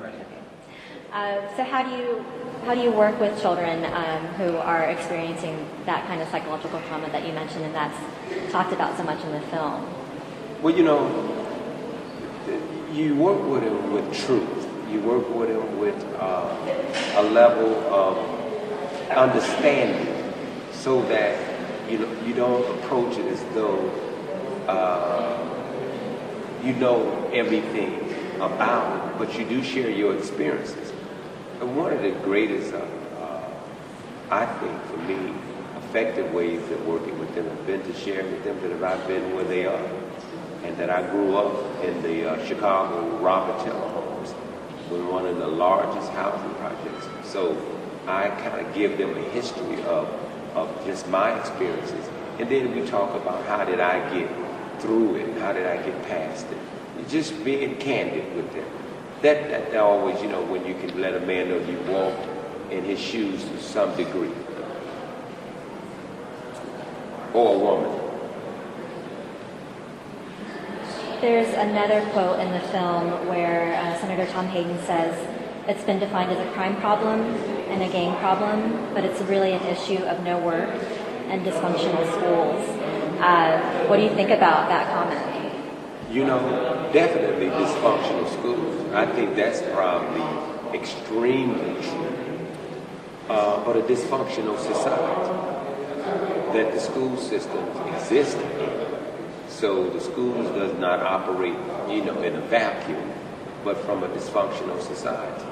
I'm ready. Okay. So how do you work with children who are experiencing that kind of psychological trauma that you mentioned, and that's talked about so much in the film? Well, you work with them with truth. You work with them with a level of understanding, so that you don't approach it as though you know everything about it, but you do share your experiences. And one of the greatest, I think, for me, effective ways of working with them have been to share with them that I've been where they are, and that I grew up in the Chicago Robert Taylor homes, with one of the largest housing projects. So I kind of give them a history of just my experiences, and then we talk about how did I get through it, how did I get past it. Just being candid with them. That always, when you can let a man know you walked in his shoes to some degree, or a woman. There's another quote in the film where Senator Tom Hayden says, "It's been defined as a crime problem and a gang problem, but it's really an issue of no work and dysfunctional schools." What do you think about that comment? Definitely dysfunctional schools. I think that's probably extremely true. But a dysfunctional society that the school system exists in. So the schools does not operate, in a vacuum, but from a dysfunctional society.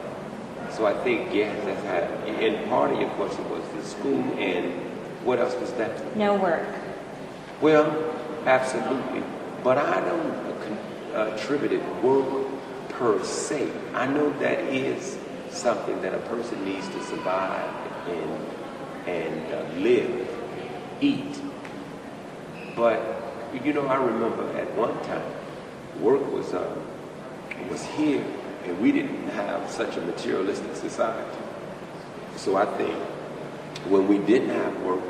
So I think, yes, that's how. And part of your question was the school, and what else was that? No work. Well, absolutely. But I don't attribute it work per se. I know that is something that a person needs to survive and live, eat. But I remember at one time work was here, and we didn't have such a materialistic society. So I think when we didn't have work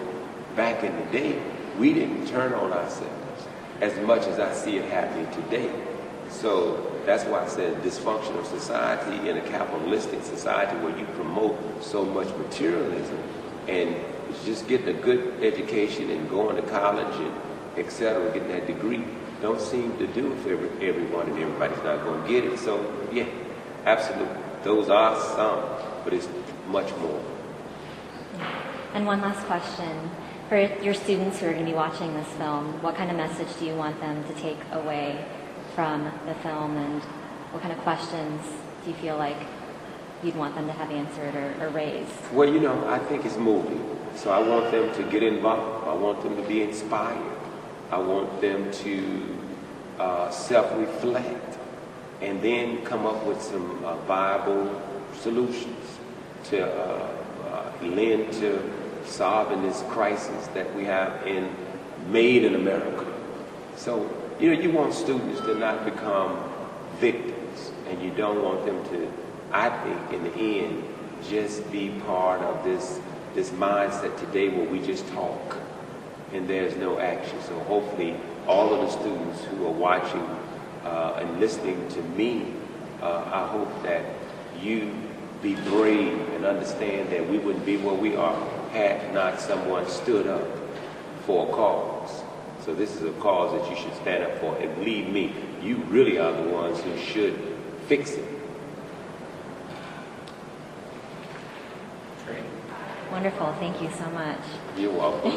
back in the day, we didn't turn on ourselves as much as I see it happening today. So that's why I said dysfunctional society in a capitalistic society where you promote so much materialism and just getting a good education and going to college and et cetera, getting that degree, don't seem to do it for everyone, and everybody's not going to get it. So yeah, absolutely. Those are some, but it's much more. And one last question. For your students who are going to be watching this film, what kind of message do you want them to take away from the film, and what kind of questions do you feel like you'd want them to have answered or raised? Well, I think it's moving. So I want them to get involved. I want them to be inspired. I want them to self-reflect and then come up with some viable solutions to lend to solving this crisis that we have made in America. So, you want students to not become victims, and you don't want them to, I think, in the end, just be part of this mindset today where we just talk and there's no action. So hopefully all of the students who are watching and listening to me, I hope that you be brave and understand that we wouldn't be where we are had not someone stood up for a cause. So this is a cause that you should stand up for. And believe me, you really are the ones who should fix it. Wonderful. Thank you so much. You're welcome.